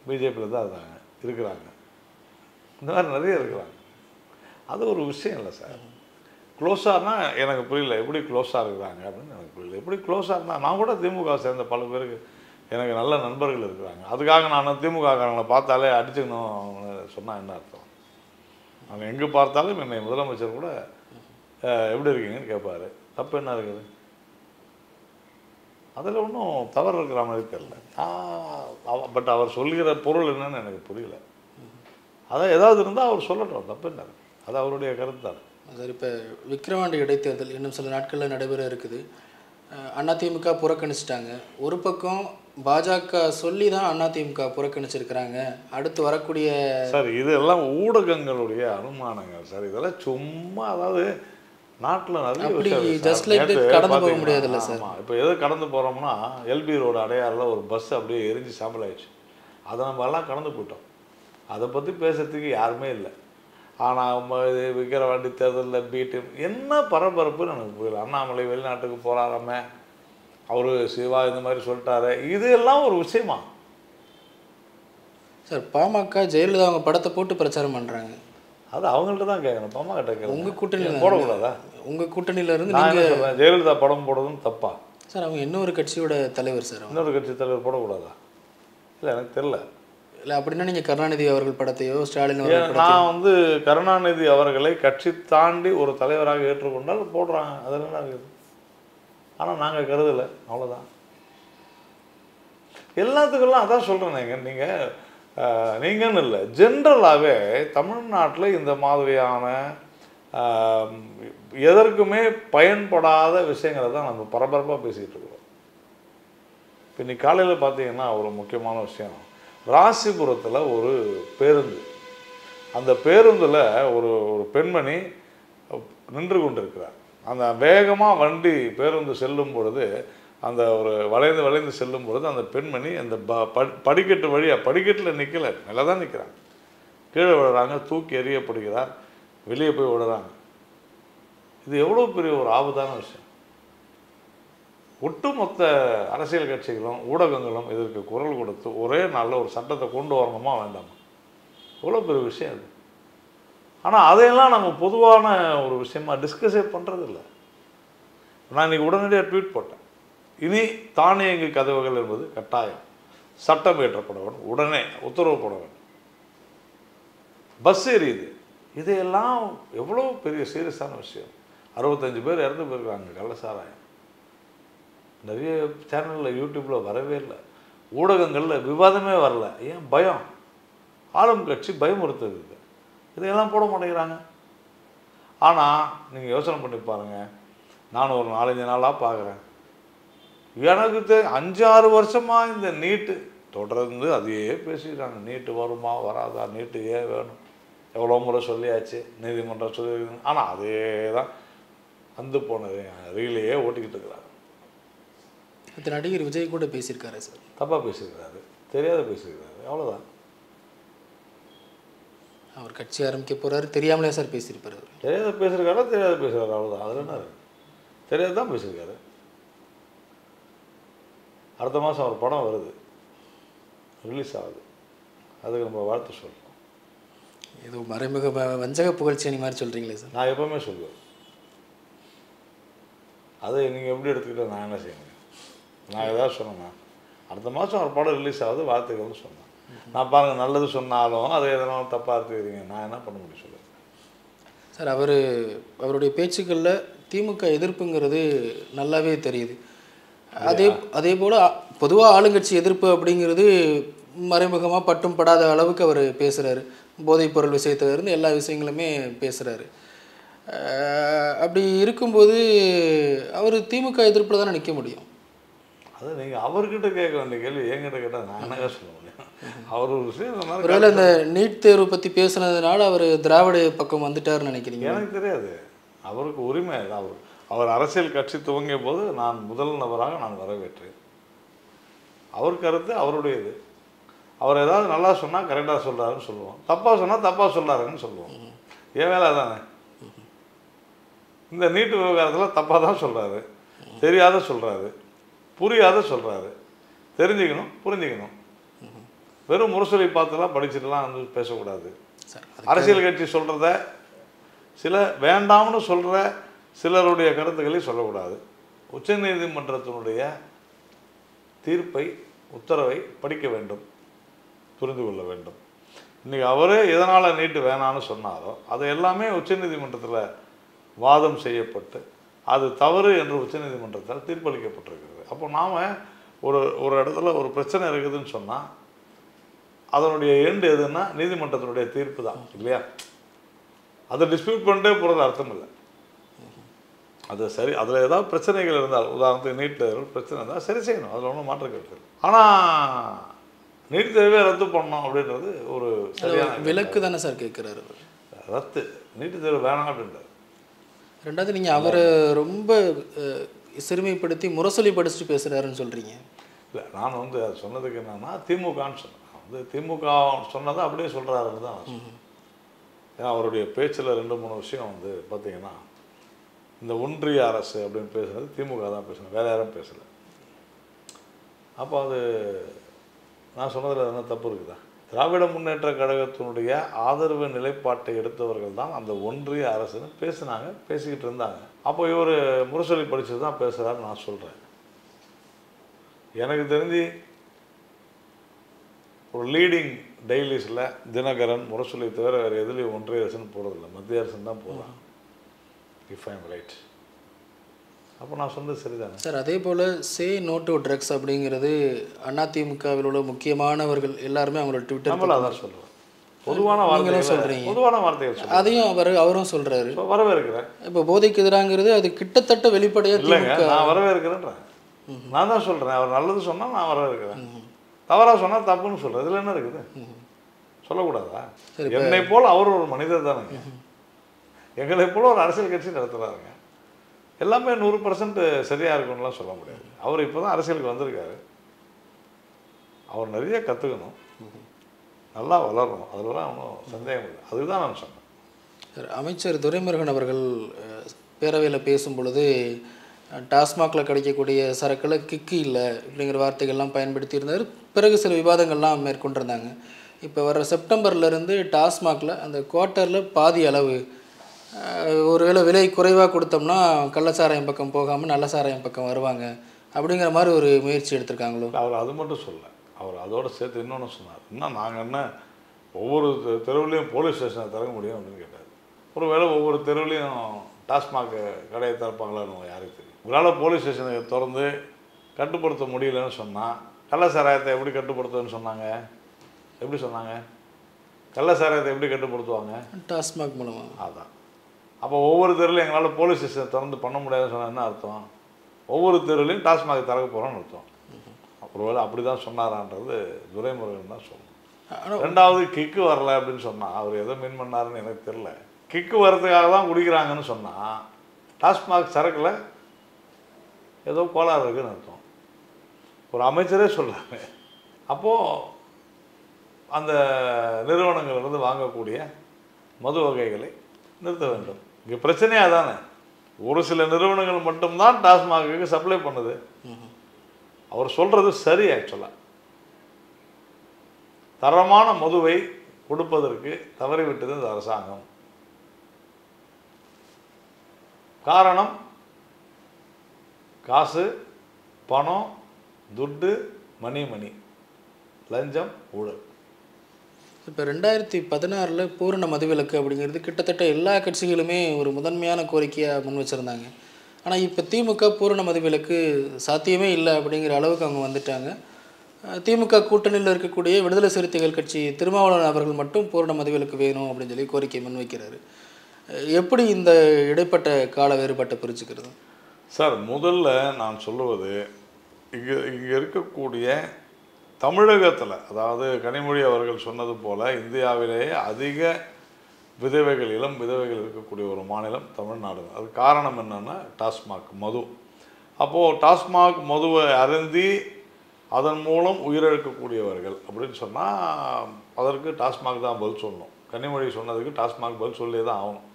[SPEAKER 1] பிஜேபியில் தான் இருக்கிறாங்க. இந்த மாதிரி நிறைய இருக்கிறாங்க. அது ஒரு விஷயம் இல்லை சார். க்ளோஸானா எனக்கு புரியல, எப்படி க்ளோஸாக இருக்கிறாங்க அப்படின்னு எனக்கு புரியல. எப்படி க்ளோஸாக இருந்தால் நான் கூட திமுக சேர்ந்த பல பேருக்கு எனக்கு நல்ல நண்பர்கள் இருக்கிறாங்க. அதுக்காக நான் திமுககாரங்களை பார்த்தாலே அடிச்சுக்கணும் அவங்க சொன்னால் என்ன அர்த்தம்? அவங்க எங்கே பார்த்தாலும் என்னை முதலமைச்சர் கூட எப்படி இருக்கீங்கன்னு கேட்பார். தப்பு என்ன இருக்குது? அதில் ஒன்றும் தவறு இருக்கிற மாதிரி தெரியல. பட் அவர் சொல்கிற பொருள் என்னன்னு எனக்கு புரியல. அதான் ஏதாவது இருந்தால் அவர் சொல்லட்டும், தப்பு என்ன? அது அவருடைய கருத்து தான்
[SPEAKER 2] சார். இப்போ விக்கிரவாண்டி இடைத்தேர்தல் இன்னும் சில நாட்களில் நடைபெற இருக்குது. அதிமுக புறக்கணிச்சிட்டாங்க. ஒரு பக்கம் பாஜக சொல்லி தான் அதிமுக புறக்கணிச்சிருக்கிறாங்க. அடுத்து வரக்கூடிய
[SPEAKER 1] சார் இதெல்லாம் ஊடகங்களுடைய அனுமானங்கள் சார். இதெல்லாம் சும்மா, அதாவது நாட்டில் நிறைய
[SPEAKER 2] ஜஸ்ட் லைக் கடந்து போக முடியாதுல்ல சார்.
[SPEAKER 1] இப்போ எது கடந்து போகிறோம்னா எல்பி ரோடு அடையாறில் ஒரு பஸ் அப்படியே எரிஞ்சு சாம்பல் ஆயிடுச்சு. அதை நம்ம எல்லாம் கடந்து போயிட்டோம். அதை பற்றி பேசுறதுக்கு யாருமே இல்லை. ஆனால் விக்கிரவாண்டி தேர்தலில் பீட்டு என்ன பரபரப்புன்னு எனக்கு புரியல. அண்ணாமலை வெளிநாட்டுக்கு போகிறாராமே, அவர் சிவா இந்த மாதிரி சொல்லிட்டாரு, இது எல்லாம் ஒரு விஷயமா
[SPEAKER 2] சார்? பாமக ஜெயலலிதா அவங்க படத்தை போட்டு பிரச்சாரம் பண்ணுறாங்க.
[SPEAKER 1] அது அவங்கள்ட்ட தான் கேட்கணும், பாமக கிட்ட கேட்கணும்.
[SPEAKER 2] உங்கள் கூட்டணியில்
[SPEAKER 1] போடக்கூடாதா?
[SPEAKER 2] உங்கள் கூட்டணியிலேருந்து
[SPEAKER 1] நான் என்ன சொல்கிறேன், ஜெயலலிதா படம் போடுறதுன்னு தப்பா
[SPEAKER 2] சார்? அவங்க இன்னொரு கட்சியோட தலைவர் சார்.
[SPEAKER 1] இன்னொரு கட்சி தலைவர் போடக்கூடாதா? இல்லை எனக்கு தெரில.
[SPEAKER 2] இல்லை அப்படின்னா நீங்கள் கருணாநிதி அவர்கள் படத்தையோ ஸ்டாலின்
[SPEAKER 1] நான் வந்து கருணாநிதி அவர்களை கட்சி தாண்டி ஒரு தலைவராக ஏற்றுக்கொண்டால் போடுறாங்க, அதில் என்ன இருக்குது? ஆனால் நாங்கள் கருதலை, அவ்வளோதான். எல்லாத்துக்கெல்லாம் அதான் சொல்கிறேன். நீங்கன்னு இல்லை, ஜென்ரலாகவே தமிழ்நாட்டில் இந்த மாதிரியான எதற்குமே பயன்படாத விஷயங்களை தான் நம்ம பரபரப்பாக பேசிகிட்டு இருக்கிறோம். இப்போ இன்னைக்கு காலையில் பார்த்தீங்கன்னா ஒரு முக்கியமான விஷயம், ராசிபுரத்தில் ஒரு பேருந்து, அந்த பேருந்தில் ஒரு பெண்மணி நின்று கொண்டிருக்கிறார். அந்த வேகமாக வண்டி பேருந்து செல்லும் பொழுது, அந்த ஒரு வளைந்து செல்லும் பொழுது அந்த பெண்மணி அந்த படிக்கட்டு வழியாக, படிக்கட்டில் நிற்கலை, மேலே தான் நிற்கிறாங்க, கீழே விழுறாங்க, தூக்கி எறியப்படுகிறார், வெளியே போய் விடுறாங்க. இது எவ்வளோ பெரிய ஒரு ஆபத்தான விஷயம். ஒட்டுமொத்த அரசியல் கட்சிகளும் ஊடகங்களும் இதற்கு குரல் கொடுத்து ஒரே நாளில் ஒரு சட்டத்தை கொண்டு வரணுமா வேண்டாமா? எவ்வளோ பெரிய விஷயம் அது. ஆனால் அதையெல்லாம் நம்ம பொதுவான ஒரு விஷயமா டிஸ்கஸே பண்ணுறதில்ல. நான் இன்றைக்கி உடனடியாக ட்வீட் போட்டேன், இனி தானியங்கி கதவுகள் என்பது கட்டாயம், சட்டம் இயற்றப்பட வேண்டும், உடனே உத்தரவு போட வேண்டும். பஸ் எரியுது, இதையெல்லாம் எவ்வளோ பெரிய சீரியஸான விஷயம். 65 பேர் இறந்து போயிருக்காங்க கள்ளசாராயம். நிறைய சேனலில் யூடியூப்பில் வரவே இல்லை, ஊடகங்களில் விவாதமே வரல. ஏன்? பயம். ஆளும் கட்சி பயமுறுத்துது. இதையெல்லாம் போட மாட்டேங்கிறாங்க. ஆனால் நீங்கள் யோசனை பண்ணி பாருங்கள், நான் ஒரு 4-5 நாளாக பார்க்குறேன், எனக்கு 5-6 வருஷமாக இந்த நீட்டு தொடர்ந்து அதையே பேசிக்கிறாங்க. நீட்டு வருமா வராதா, நீட்டு ஏன் வேணும், எவ்வளோ முறை சொல்லியாச்சு, நீதிமன்றம் சொல்லி, ஆனால் அதே தான் வந்து போனது ரீலையே ஓட்டிக்கிட்டு இருக்கிறாங்க.
[SPEAKER 2] நடிகர் விஜய் கூட பேசியிருக்காரு சார்,
[SPEAKER 1] தப்பாக பேசியிருக்கிறாரு, தெரியாத பேசியிருக்கிறாரு, அவ்வளோதான்.
[SPEAKER 2] அவர் கட்சி ஆரம்பிக்க போகிறாரு, தெரியாமலே சார் பேசியிருப்பார்.
[SPEAKER 1] தெரியாத பேசுகிறாரு, அவ்வளோதான். அதில் என்ன தெரியாது தான் பேசியிருக்காரு. அடுத்த மாதம் ஒரு படம் வருது, ரிலீஸ் ஆகுது, அதுக்கு நம்ம வாழ்த்து சொல்கிறோம்.
[SPEAKER 2] ஏதோ மறைமுக வஞ்சக புகழ்ச்சி மாதிரி சொல்கிறீங்களே சார்?
[SPEAKER 1] நான் எப்போவுமே சொல்லுவேன், அதை நீங்கள் எப்படி எடுத்துக்கிட்ட நான் என்ன செய்ய முடியும்? நான் ஏதாவது சொன்னேன்னா, அடுத்த மாதம் ஒரு படம் ரிலீஸ் ஆகுது, வாழ்த்துக்கள்னு சொன்னேன். நான் பாருங்கள், நல்லது சொன்னாலும் அதை எதனாலும் தப்பாக எடுத்துக்கிறீங்க, நான் என்ன பண்ண முடியும் சொல்லுவேன்
[SPEAKER 2] சார்? அவருடைய பேச்சுக்களில் திமுக எதிர்ப்புங்கிறது நல்லாவே தெரியுது. அதே போல் பொதுவாக ஆளுங்கட்சி எதிர்ப்பு அப்படிங்கிறது மறைமுகமாக பட்டும் படாத அளவுக்கு அவர் பேசுகிறாரு. போதைப்பொருள் விஷயத்திலிருந்து எல்லா விஷயங்களுமே பேசுகிறாரு. அப்படி இருக்கும்போது அவர் திமுக எதிர்ப்பில் தானே நிற்க முடியும்.
[SPEAKER 1] அது நீங்கள் அவர்கிட்ட கேட்க வேண்டிய கேள்வி என்கிட்ட கேட்டால் நான் என்னங்க சொல்ல முடியும்? அவர் ஒரு விஷயம் இந்த மாதிரி
[SPEAKER 2] ஒருவேளை இந்த நீட் தேர்வு பற்றி பேசுனதுனால அவர் திராவிட பக்கம் வந்துட்டாருன்னு நினைக்கிறீங்க?
[SPEAKER 1] எனக்கு தெரியாது. அவருக்கு உரிமை அது. அவர் அரசியல் கட்சி துவங்கிய போது நான் முதல் நபராக நான் வரவேற்றேன். அவர் கருத்து அவருடையது. அவர் ஏதாவது நல்லா சொன்னால் கரெக்டாக சொல்கிறாருன்னு சொல்லுவோம், தப்பாக சொன்னால் தப்பாக சொல்கிறாருன்னு சொல்லுவோம். என் வேலை தானே. இந்த நீட்டு விவகாரத்தில் தப்பாக தான் சொல்கிறாரு, தெரியாத சொல்கிறாரு, புரியாத சொல்கிறாரு. தெரிஞ்சுக்கணும், புரிஞ்சுக்கணும். வெறும் முரசொலி பார்த்துலாம் படிச்சுட்டுலாம் வந்து பேசக்கூடாது. அரசியல் கட்சி சொல்கிறத சில வேண்டாம்னு சொல்கிற சிலருடைய கருத்துக்களை சொல்லக்கூடாது. உச்சநீதிமன்றத்தினுடைய தீர்ப்பை, உத்தரவை படிக்க வேண்டும், புரிந்து கொள்ள வேண்டும். இன்றைக்கி அவரே எதனால் நீட்டு வேணான்னு சொன்னாரோ அது எல்லாமே உச்சநீதிமன்றத்தில் வாதம் செய்யப்பட்டு அது தவறு என்று உச்சநீதிமன்றத்தால் தீர்ப்பளிக்கப்பட்டிருக்கிறது. அப்போ நாம் ஒரு இடத்துல ஒரு பிரச்சனை இருக்குதுன்னு சொன்னால் அதனுடைய எண்டு எதுன்னா நீதிமன்றத்தினுடைய தீர்ப்பு தான் இல்லையா? அதை டிஸ்பியூட் பண்ணிட்டே போகிறது அர்த்தம் இல்லை. அது சரி, அதில் ஏதாவது பிரச்சனைகள் இருந்தால், உதாரணத்துக்கு நீட் தேர்வு பிரச்சனை இருந்தால் சரி செய்யணும், அதில் ஒன்றும் மாற்ற கருத்து இல்லை. ஆனால் நீட் தேர்வே ரத்து பண்ணணும் அப்படின்றது ஒரு சரியான
[SPEAKER 2] விலக்கு தானே சார் கேட்குறாரு.
[SPEAKER 1] ரத்து நீட் தேர்வு வேணாம் அப்படின்றார்.
[SPEAKER 2] ரெண்டாவது நீங்கள் அவரை ரொம்ப சிறுமைப்படுத்தி முரசொலி படிச்சுட்டு பேசுகிறாருன்னு சொல்கிறீங்க.
[SPEAKER 1] இல்லை, நான் வந்து அது சொன்னதுக்கு என்னன்னா திமுகன்னு சொன்னேன். திமுக சொன்னதை அப்படியே சொல்கிறாருன்னு தான் நான் சொன்னேன். ஏன்னா அவருடைய பேச்சில் 2-3 விஷயம் வந்து பார்த்திங்கன்னா, இந்த ஒன்றிய அரசு அப்படின்னு பேசுகிறது திமுக தான் பேசணும், வேறு யாரும் பேசலை. அப்போ அது நான் சொன்னதில் என்ன தப்பு இருக்குதா? திராவிட முன்னேற்ற கழகத்தினுடைய ஆதரவு நிலைப்பாட்டை எடுத்தவர்கள் தான் அந்த ஒன்றிய அரசுன்னு பேசினாங்க, பேசிக்கிட்டு இருந்தாங்க. அப்போ இவர் முரசொலி படித்து தான் பேசுகிறாருன்னு நான் சொல்கிறேன். எனக்கு தெரிஞ்சு ஒரு லீடிங் டெய்லிஸில் தினகரன் முரசொலி தவிர வேறு எதுலேயும் ஒன்றிய அரசுன்னு போகிறதில்ல, மத்திய அரசுன்னு தான் போகிறான். If I am right. அப்போ நான் சொன்னது சரிதானே
[SPEAKER 2] சார்? அதே போல் சே நோ டு ட்ரக்ஸ் அப்படிங்கிறது அதிமுகவில் உள்ள முக்கியமானவர்கள் எல்லாருமே அவங்களோட ட்விட்டர்
[SPEAKER 1] நம்மள அதான் சொல்லுவேன். பொதுவான வார்த்தைகள் சொல்கிறீங்க, பொதுவான வார்த்தைகள்
[SPEAKER 2] அதையும் அவரும் சொல்கிறாரு.
[SPEAKER 1] வரவேற்கிறேன்.
[SPEAKER 2] இப்போ போதைக்கு எதிராங்கிறது அது கிட்டத்தட்ட வெளிப்படையாக
[SPEAKER 1] இல்லைங்க, நான் வரவேற்கிறேன்றேன். நான் தான் சொல்கிறேன். அவர் நல்லது சொன்னால் நான் வரவேற்கிறேன், தவறாக சொன்னால் தப்புன்னு சொல்கிறேன். இதில் என்ன இருக்குது? சொல்லக்கூடாதா? என்னை போல் அவர் ஒரு மனிதர் தானுங்க. எங்களை போல் ஒரு அரசியல் கட்சி நடத்துகிறாருங்க. எல்லாமே 100% சரியாக இருக்கும்னுலாம் சொல்ல முடியாது. அவர் இப்போ தான் அரசியலுக்கு வந்திருக்காரு. அவர் நிறைய கற்றுக்கணும், நல்லா வளரணும், அதெல்லாம் ஒன்றும் சந்தேகம் இல்லை. அதுதான் நான் சொன்னேன்.
[SPEAKER 2] சார், அமைச்சர் துரைமுருகன் அவர்கள் பேரவையில் பேசும் பொழுது டாஸ்மாகில் கிடைக்கக்கூடிய சரக்கில் கிக்கு இல்லை அப்படிங்கிற வார்த்தைகள்லாம் பயன்படுத்தியிருந்தார். பிறகு சில விவாதங்கள்லாம் மேற்கொண்டிருந்தாங்க. இப்போ வர செப்டம்பர்லேருந்து டாஸ்மாகில் அந்த குவார்ட்டரில் பாதி அளவு ஒருவேளை விலை குறைவாக கொடுத்தோம்னா கள்ளச்சாராயம் பக்கம் போகாமல் நல்ல சாராயம் பக்கம் வருவாங்க அப்படிங்கிற மாதிரி ஒரு முயற்சி எடுத்திருக்காங்களோ?
[SPEAKER 1] அவர் அது மட்டும் சொல்ல, அவர் அதோடு சேர்த்து இன்னொன்று சொன்னார். இன்னும் நாங்கள் என்ன ஒவ்வொரு தெருவுலேயும் போலீஸ் ஸ்டேஷனை திறக்க முடியும் அப்படின்னு கேட்டார். ஒரு வேளை ஒவ்வொரு தெருவுலேயும் டாஸ்மாக் கடையை திறப்பாங்களான்னு யாருக்கு தெரியும்? உங்களால் போலீஸ் ஸ்டேஷனை திறந்து கட்டுப்படுத்த முடியலன்னு சொன்னால் கள்ளச்சாராயத்தை எப்படி கட்டுப்படுத்துன்னு சொன்னாங்க? எப்படி சொன்னாங்க? கள்ளச்சாராயத்தை எப்படி கட்டுப்படுத்துவாங்க?
[SPEAKER 2] டாஸ்மாக் மூலமாக.
[SPEAKER 1] அதான். அப்போ ஒவ்வொரு தெருவிலையும் எங்களால் போலீஸ் ஸ்டேஷனை திறந்து பண்ண முடியாதுன்னு சொன்னால் என்ன அர்த்தம்? ஒவ்வொரு தெருவிலையும் டாஸ்மாக் திறக்க போகிறோன்னு அர்த்தம். ஒருவேளை அப்படி தான் சொன்னாரான்றது துரைமுருகன் தான் சொல்லணும். ரெண்டாவது, கிக்கு வரலை அப்படின்னு சொன்னால் அவர் எதை மீன் பண்ணாருன்னு எனக்கு தெரில. கிக்கு வரதுக்காக தான் குடிக்கிறாங்கன்னு சொன்னால் டாஸ்மாக் சரக்கில் ஏதோ கோளாறு இருக்குதுன்னு அர்த்தம். ஒரு அமைச்சரே சொல்கிறாங்க. அப்போது அந்த நிறுவனங்களிலிருந்து வாங்கக்கூடிய மது வகைகளை நிறுத்த வேண்டும். இங்கே பிரச்சனையாக தானே, ஒரு சில நிறுவனங்கள் மட்டும்தான் டாஸ்மாகுக்கு சப்ளை பண்ணுது. அவர் சொல்கிறது சரி. ஆக்சுவலாக தரமான மதுவை கொடுப்பதற்கு தவறிவிட்டது இந்த அரசாங்கம். காரணம் காசு, பணம், துட்டு, மணி, லஞ்சம், ஊழல்.
[SPEAKER 2] இப்போ 2016 பூரண மதுவிலக்கு அப்படிங்கிறது கிட்டத்தட்ட எல்லா கட்சிகளுமே ஒரு முதன்மையான கோரிக்கையாக முன் வச்சுருந்தாங்க. ஆனால் இப்போ திமுக பூரண மதுவிலக்கு சாத்தியமே இல்லை அப்படிங்கிற அளவுக்கு அவங்க வந்துட்டாங்க. திமுக கூட்டணியில் இருக்கக்கூடிய விடுதலை சிறுத்தைகள் கட்சி திருமாவளவன் அவர்கள் மட்டும் பூரண மதுவிலக்கு வேணும் அப்படின்னு சொல்லி கோரிக்கை முன்வைக்கிறாரு. எப்படி இந்த இடைப்பட்ட கால வேறுபாட்டை பிரிச்சுக்கிறது?
[SPEAKER 1] சார், முதல்ல நான் சொல்லுவது இங்கே இருக்கக்கூடிய தமிழகத்தில், அதாவது கனிமொழி அவர்கள் சொன்னது போல் இந்தியாவிலேயே அதிக விதவைகள், இளம் விதவைகள் இருக்கக்கூடிய ஒரு மாநிலம் தமிழ்நாடு. அது காரணம் என்னென்னா டாஸ்மாக் மது. அப்போது டாஸ்மாக் மதுவை அருந்தி அதன் மூலம் உயிரிழக்கக்கூடியவர்கள் அப்படின்னு சொன்னால் அதற்கு டாஸ்மாக் தான் பதில் சொல்லணும். கனிமொழி சொன்னதுக்கு டாஸ்மாக் பதில் சொல்லியே தான் ஆகணும்.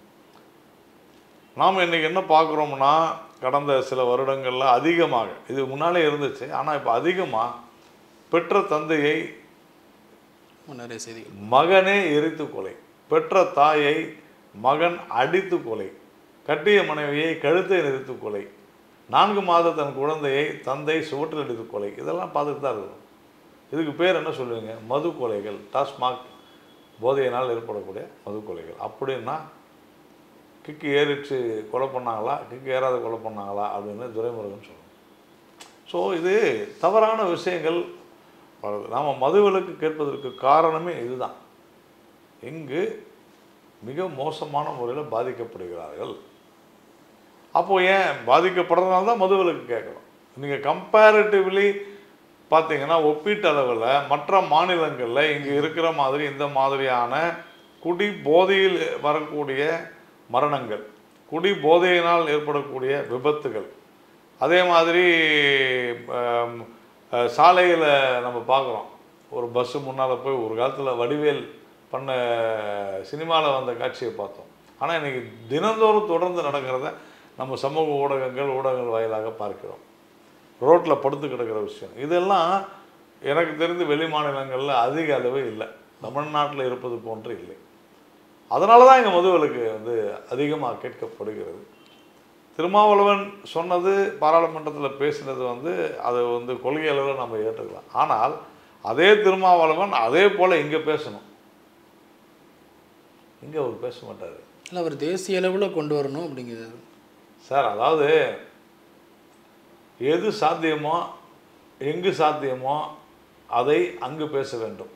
[SPEAKER 1] நாம் இன்றைக்கி என்ன பார்க்குறோம்னா, கடந்த சில வருடங்களில் அதிகமாக, இது முன்னாலே இருந்துச்சு, ஆனால் இப்போ அதிகமாக பெற்ற தந்தையை
[SPEAKER 2] நிறைய செய்திகள்,
[SPEAKER 1] மகனே எரித்து கொலை, பெற்ற தாயை மகன் அடித்து கொலை, கட்டிய மனைவியை கழுத்தை நெரித்து கொலை, 4 மாத தன் குழந்தையை தந்தை சுவற்றில் அடித்து கொலை, இதெல்லாம் பார்த்துட்டு தான் இருக்கணும். இதுக்கு பேர் என்ன சொல்லுவீங்க? மது கொலைகள். டாஸ்மாக் போதையினால் ஏற்படக்கூடிய மது கொலைகள். அப்படின்னா கிக்கு ஏறிச்சு கொலை பண்ணாங்களா, கிக்கு ஏறாத கொலை பண்ணாங்களா அப்படின்னு துரைமுருகன் சொல்லணும். ஸோ இது தவறான விஷயங்கள் வருது. நாம் மதுவிலக்கு கேட்பதற்கு காரணமே இதுதான். இங்கு மிக மோசமான முறையில் பாதிக்கப்படுகிறார்கள். அப்போது ஏன் பாதிக்கப்படுறதுனால தான் மதுவிலக்கு கேட்குறோம். நீங்கள் கம்பேரிட்டிவ்லி பார்த்தீங்கன்னா ஒப்பீட்டளவில் மற்ற மாநிலங்களில் இங்கே இருக்கிற மாதிரி இந்த மாதிரியான குடி போதையில் வரக்கூடிய மரணங்கள், குடி போதையினால் ஏற்படக்கூடிய விபத்துகள், அதே மாதிரி சாலையில் நம்ம பார்க்குறோம், ஒரு பஸ்ஸு முன்னால் போய் ஒரு காலத்தில் வடிவேல் பண்ண சினிமாவில் வந்த காட்சியை பார்த்தோம். ஆனால் இன்றைக்கி தினந்தோறும் தொடர்ந்து நடக்கிறத நம்ம சமூக ஊடகங்கள் வாயிலாக பார்க்கிறோம். ரோட்டில் படுத்து கிடக்கிற விஷயம் இதெல்லாம் எனக்கு தெரிந்து வெளி மாநிலங்களில் அதிக அளவு இல்லை, தமிழ்நாட்டில் இருப்பது போன்று இல்லை. அதனால தான் இங்கே மதுவிலக்கு அதிகமாக கேட்கப்படுகிறது. திருமாவளவன் சொன்னது, பாராளுமன்றத்தில் பேசினது அது கொள்கை அளவில் நம்ம ஏற்றுக்கலாம். ஆனால் அதே திருமாவளவன் அதே போல் இங்கே பேசணும். இங்கே அவர் பேச மாட்டார்.
[SPEAKER 2] இல்லை, அவர் தேசிய அளவில் கொண்டு வரணும் அப்படிங்கிறது
[SPEAKER 1] சார். அதாவது எது சாத்தியமோ எங்கு சாத்தியமோ அதை அங்கு பேச வேண்டும்.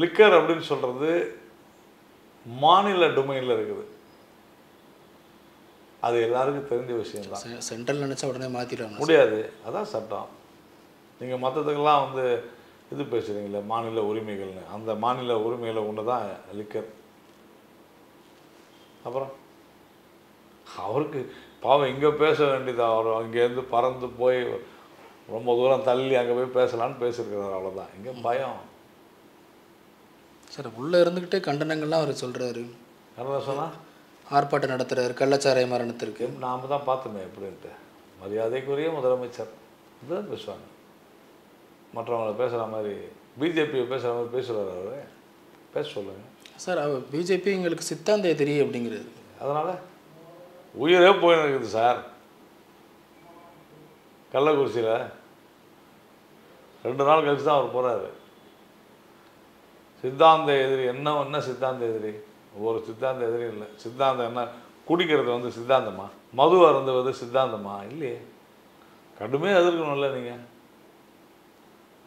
[SPEAKER 1] லிக்கர் அப்படின்னு சொல்கிறது மாநில டொமைனில் இருக்குது, அது எல்லாருக்கும் தெரிஞ்ச விஷயம்தான்.
[SPEAKER 2] சென்ட்ரல் நினச்சா உடனே மாற்றிட
[SPEAKER 1] முடியாது, அதான் சட்டம். நீங்கள் மற்றதுக்கெல்லாம் இது பேசுகிறீங்களே மாநில உரிமைகள்னு, அந்த மாநில உரிமைகளை ஒன்று தான் லிக்கர். அப்புறம் அவருக்கு பாவம் இங்கே பேச வேண்டியது, அவர் அங்கேருந்து பறந்து போய் ரொம்ப தூரம் தள்ளி அங்கே போய் பேசலான்னு பேசியிருக்கிறார், அவ்வளோதான். இங்கே பயம்
[SPEAKER 2] சார். உள்ளே இருந்துக்கிட்டே கண்டனங்கள்லாம் அவர் சொல்கிறாரு.
[SPEAKER 1] என்ன சொன்னால்
[SPEAKER 2] ஆர்ப்பாட்டம் நடத்துகிறார் கள்ளச்சாராய மரணத்திற்கு.
[SPEAKER 1] நாம் தான் பார்த்தோமே எப்படின்ட்டு. மரியாதைக்குரிய முதலமைச்சர் இதுதான் பேசுவாங்க. மற்றவங்களை பேசுகிற மாதிரி, பிஜேபியை பேசுகிற மாதிரி பேசுகிறார் அவர். பேச சொல்லுங்கள்
[SPEAKER 2] சார். அவர் பிஜேபி எங்களுக்கு சித்தாந்த எதிரி அப்படிங்கிறது.
[SPEAKER 1] அதனால் உயிரே போயின்னு இருக்குது சார். கள்ளக்குறிச்சியில் 2 நாள் கழிச்சு தான் அவர் போகிறாரு. சித்தாந்த எதிரி என்ன சித்தாந்த எதிரி? ஒரு சித்தாந்த எதிரி இல்லை. சித்தாந்தம் என்ன? குடிக்கிறது சித்தாந்தமா? மது அருந்துவது சித்தாந்தமா? இல்லையே. கடுமையாக எதிர்க்கணும்ல. நீங்கள்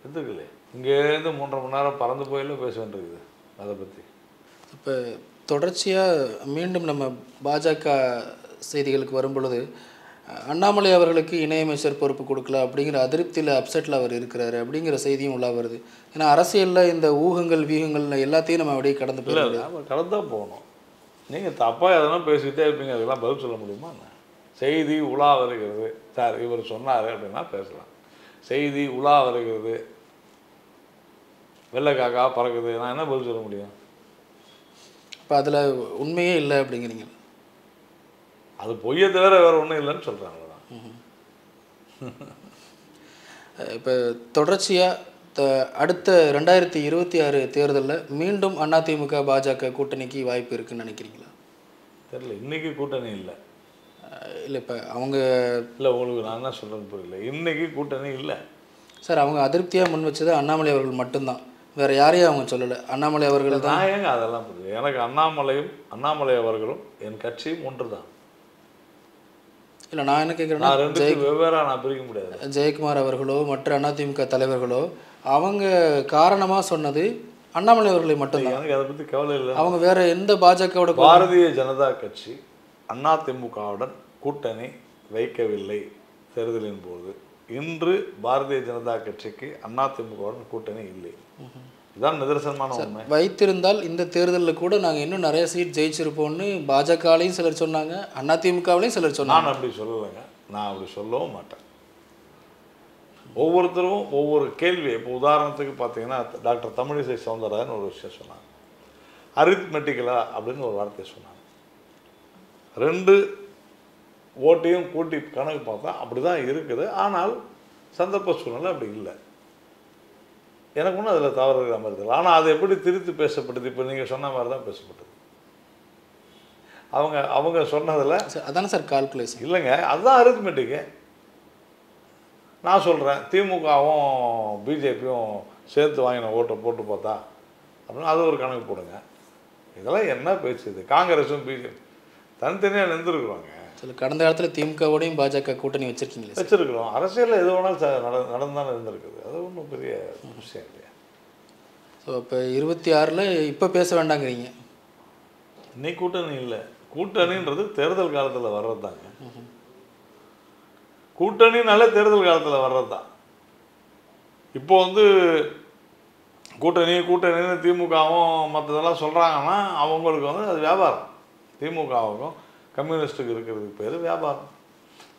[SPEAKER 1] எதிர்க்கலையே. இங்கேருந்து 3.5 மணி நேரம் பறந்து போயில பேச வேண்டியிருக்குது அதை பற்றி.
[SPEAKER 2] இப்போ தொடர்ச்சியாக மீண்டும் நம்ம பாஜக செய்திகளுக்கு வரும் பொழுது, அண்ணாமலை அவர்களுக்கு இணையமைச்சர் பொறுப்பு கொடுக்கல அப்படிங்கிற அதிருப்தியில் அப்செட்டில் அவர் இருக்கிறாரு அப்படிங்கிற செய்தியும் உள்ள வருது. ஏன்னா அரசியலில் இந்த ஊகங்கள் வீகங்கள் எல்லாத்தையும் நம்ம அப்படியே கடந்து போயிடலாம்.
[SPEAKER 1] கடந்து தான் போகணும். நீங்கள் தப்பாக எதனா பேசிக்கிட்டே இருப்பீங்க, அதெல்லாம் பதில் சொல்ல முடியுமா? செய்தி உலா வருகிறது சார், இவர் சொன்னார் அப்படின்னா பேசலாம். செய்தி உலா வருகிறது, வெள்ளைக்காக்கா பறக்குது, நான் என்ன பதில் சொல்ல முடியும்?
[SPEAKER 2] இப்போ அதில் உண்மையே இல்லை அப்படிங்கிறீங்க.
[SPEAKER 1] அது பொய்யை தவிர வேறு ஒன்றும் இல்லைன்னு சொல்கிறாங்க.
[SPEAKER 2] இப்போ தொடர்ச்சியாக அடுத்த 2026 தேர்தலில் மீண்டும் அதிமுக பாஜக கூட்டணிக்கு வாய்ப்பு இருக்குன்னு நினைக்கிறீங்களா?
[SPEAKER 1] தெரியல. இன்றைக்கி கூட்டணி இல்லை.
[SPEAKER 2] இல்லை இப்போ அவங்க
[SPEAKER 1] இல்லை, உங்களுக்கு நான் என்ன சொல்கிறேன்னு புரியல. இன்றைக்கி கூட்டணி இல்லை
[SPEAKER 2] சார். அவங்க அதிருப்தியாக முன் வச்சது அண்ணாமலை அவர்கள் மட்டும்தான், வேறு யாரையும் அவங்க சொல்லலை. அண்ணாமலை அவர்கள் தான்.
[SPEAKER 1] நான் ஏங்க அதெல்லாம் புரியுது. எனக்கு அண்ணாமலை அவர்களும் என் கட்சியும் ஒன்று தான்.
[SPEAKER 2] இல்லை, நான் என்ன கேட்குறேன்னா,
[SPEAKER 1] வெவ்வேறாக நான் பிரிக்க முடியாது.
[SPEAKER 2] ஜெயக்குமார் அவர்களோ மற்ற அதிமுக தலைவர்களோ அவங்க காரணமாக சொன்னது அண்ணாமலை அவர்களை மட்டும்தான்.
[SPEAKER 1] எனக்கு அதை பற்றி கவலை இல்லை.
[SPEAKER 2] அவங்க வேற எந்த பாஜகவோட,
[SPEAKER 1] பாரதிய ஜனதா கட்சி அதிமுகவுடன் கூட்டணி வைக்கவில்லை தேர்தலின் போது. இன்று பாரதிய ஜனதா கட்சிக்கு அதிமுகவுடன் கூட்டணி இல்லை. இதுதான் நிதர்சனமான உண்மை.
[SPEAKER 2] வைத்திருந்தால் இந்த தேர்தலில் கூட நாங்கள் இன்னும் நிறைய சீட் ஜெயிச்சிருப்போம்னு பாஜகவிலையும் சிலர் சொன்னாங்க, அதிமுகவிலையும் சிலர் சொன்னாங்க.
[SPEAKER 1] நான் அப்படி சொல்லலைங்க, நான் அப்படி சொல்லவும் மாட்டேன். ஒவ்வொருத்தரும் ஒவ்வொரு கேள்வி. இப்போ உதாரணத்துக்கு பார்த்தீங்கன்னா டாக்டர் தமிழிசை சவுந்தரராஜன் ஒரு விஷயம் சொன்னாங்க, அரித்மெட்டிக்கலா அப்படின்னு ஒரு வார்த்தையை சொன்னாங்க. 2 ஓட்டையும் கூட்டி கணக்கு பார்த்தா அப்படி தான் இருக்குது. ஆனால் சந்தர்ப்ப சூழ்நிலை அப்படி இல்லை. எனக்கு ஒன்றும் அதில் தவறு இருக்கிற மாதிரி தெரியல. ஆனால் அது எப்படி திருத்தி பேசப்பட்டது, இப்போ நீங்கள் சொன்ன மாதிரி தான் பேசப்பட்டது. அவங்க சொன்னதில்
[SPEAKER 2] அதானே சார் கால்குலேஷன்
[SPEAKER 1] இல்லைங்க, அதுதான் அரித்மெட்டிக்கு. நான் சொல்கிறேன் திமுகவும் பிஜேபியும் சேர்த்து வாங்கின ஓட்டை போட்டு பார்த்தா அப்படின்னு அது ஒரு கணக்கு போடுங்க. இதெல்லாம் என்ன பேச்சு? இது காங்கிரஸும் பிஜேபி தனித்தனியாக நின்றுருக்குறோங்க.
[SPEAKER 2] சில கடந்த காலத்தில் திமுகவோடையும் பாஜக கூட்டணி வச்சுருக்கீங்களா?
[SPEAKER 1] வச்சுருக்குறோம். அரசியலில் எது வேணாலும் நடந்தாலும் இருந்திருக்குது. அது ஒன்றும் பெரிய விஷயம் இல்லையா.
[SPEAKER 2] ஸோ இப்போ 26 இப்போ பேச வேண்டாங்கிறீங்க.
[SPEAKER 1] இன்னைக்கு கூட்டணி இல்லை. கூட்டணின்றது தேர்தல் காலத்தில் வர்றது தாங்க. கூட்டணினாலே தேர்தல் காலத்தில் வர்றது தான். இப்போ கூட்டணின்னு திமுகவும் மற்றதெல்லாம் சொல்கிறாங்கன்னா அவங்களுக்கு அது வியாபாரம். திமுகவுக்கும் கம்யூனிஸ்ட்டுக்கு இருக்கிறதுக்கு பேர் வியாபாரம்,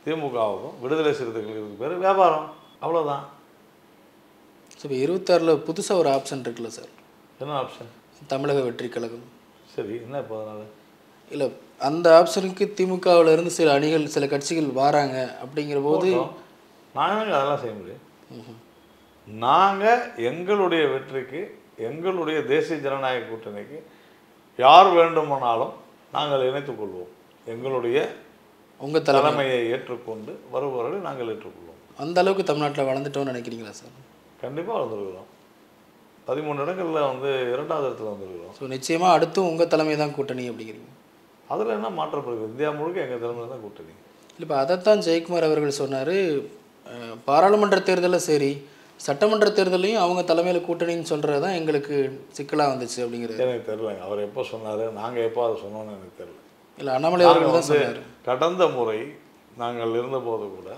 [SPEAKER 1] திமுகவுக்கும் விடுதலை சிறுத்தைகளுக்கு பேர் வியாபாரம், அவ்வளோதான்.
[SPEAKER 2] ஸோ இப்போ 26 புதுசாக ஒரு ஆப்ஷன் இருக்குல்ல சார்?
[SPEAKER 1] என்ன ஆப்ஷன்? தமிழக
[SPEAKER 2] வெற்றி கழகம்.
[SPEAKER 1] சரி, என்ன இப்போ அதனால்?
[SPEAKER 2] இல்லை, அந்த ஆப்ஷனுக்கு திமுகவில் இருந்து சில அணிகள் சில கட்சிகள் வராங்க. அப்படிங்கிற போது
[SPEAKER 1] நாங்கள் அதெல்லாம் செய்ய முடியும். நாங்கள் எங்களுடைய வெற்றிக்கு, எங்களுடைய தேசிய ஜனநாயக கூட்டணிக்கு யார் வேண்டுமானாலும் நாங்கள் இணைத்துக்கொள்வோம். எங்களுடைய உங்கள் தலைமையை ஏற்றுக்கொண்டு வருபவர்களை நாங்கள் ஏற்றுக்கொள்வோம்.
[SPEAKER 2] அந்த அளவுக்கு தமிழ்நாட்டில் வளர்ந்துட்டோம்னு நினைக்கிறீங்களா சார்?
[SPEAKER 1] கண்டிப்பாக வளர்ந்துருக்கிறோம். 13 இடங்களில் 2வது இடத்துல வந்துருக்கிறோம்.
[SPEAKER 2] ஸோ நிச்சயமாக அடுத்தும் உங்கள் தலைமை தான் கூட்டணி அப்படிங்கிறீங்க?
[SPEAKER 1] அதில் என்ன மாற்றப்படுகிறது? இந்தியா முழுக்க எங்கள் தலைமை தான் கூட்டணி.
[SPEAKER 2] இப்போ அதைத்தான் ஜெயக்குமார் அவர்கள் சொன்னார். பாராளுமன்ற தேர்தலில் சரி, சட்டமன்ற தேர்தலையும் அவங்க தலைமையில் கூட்டணின்னு சொல்கிறது தான் எங்களுக்கு சிக்கலாக வந்துச்சு அப்படிங்கிறது.
[SPEAKER 1] எனக்கு தெரியலங்க, அவர் எப்போ சொன்னார், நாங்கள் எப்போ அதை சொன்னோன்னு எனக்கு தெரியல.
[SPEAKER 2] இல்லை, அண்ணாமலை அவர்கள் தான் சொன்னார்.
[SPEAKER 1] கடந்த முறை நாங்கள் இருந்தபோது கூட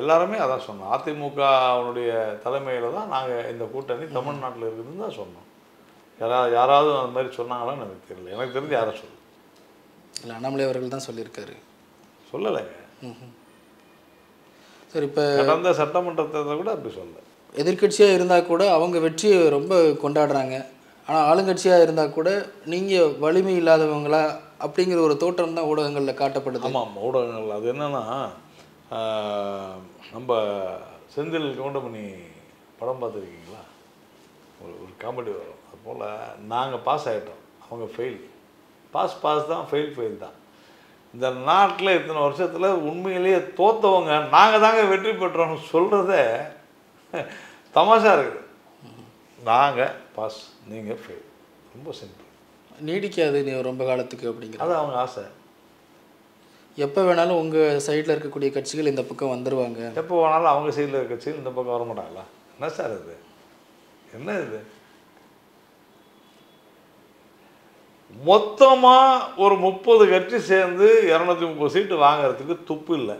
[SPEAKER 1] எல்லாருமே அதான் சொன்னோம். அதிமுகவுடைய தலைமையில் தான் நாங்கள் இந்த கூட்டணி தமிழ்நாட்டில் இருக்குதுன்னு தான் சொன்னோம். யாராவது அந்த மாதிரி சொன்னாங்களான்னு எனக்கு தெரியல. எனக்கு தெரிஞ்சு யாரும் சொல்லு.
[SPEAKER 2] இல்லை, அண்ணாமலை அவர்கள் தான் சொல்லியிருக்காரு.
[SPEAKER 1] சொல்லலைங்க.
[SPEAKER 2] சரி, இப்போ
[SPEAKER 1] கடந்த சட்டமன்ற தேர்தல் கூட அப்படி சொல்ல.
[SPEAKER 2] எதிர்கட்சியாக இருந்தால் கூட அவங்க வெற்றியை ரொம்ப கொண்டாடுறாங்க. ஆனால் ஆளுங்கட்சியாக இருந்தால் கூட நீங்கள் வலிமை இல்லாதவங்களா அப்படிங்கிற ஒரு தோற்றம் தான் ஊடகங்களில் காட்டப்படுது.
[SPEAKER 1] ஆமாம், ஊடகங்கள். அது என்னென்னா, நம்ம செந்தில் கவுண்டமணி படம் பார்த்துருக்கீங்களா? ஒரு காமெடி வரும். அதுபோல் நாங்கள் பாஸ் ஆகிட்டோம், அவங்க ஃபெயில். பாஸ் தான், ஃபெயில் தான். இந்த நாட்டில் இத்தனை வருஷத்தில் உண்மையிலேயே தோற்றவங்க நாங்கள் தாங்க வெற்றி பெற்றோம்னு சொல்கிறதே தமாஷா இருக்குது. நாங்கள் பாஸ், நீங்கள் ஃபெயில். ரொம்ப சிம்பிள்.
[SPEAKER 2] நீடிக்காது நீ ரொம்ப காலத்துக்கு அப்படிங்கிற
[SPEAKER 1] அது அவங்க ஆசை.
[SPEAKER 2] எப்போ வேணாலும் உங்கள் சைடில் இருக்கக்கூடிய கட்சிகள் இந்த பக்கம் வந்துடுவாங்க.
[SPEAKER 1] எப்போ வேணாலும் அவங்க சைடில் இருக்க கட்சிகள் இந்த பக்கம் வர மாட்டாங்களா? என்ன சார் இது? என்ன இது? மொத்தமாக ஒரு 30 கட்சி சேர்ந்து 230 சீட்டு வாங்கிறதுக்கு துப்பு இல்லை.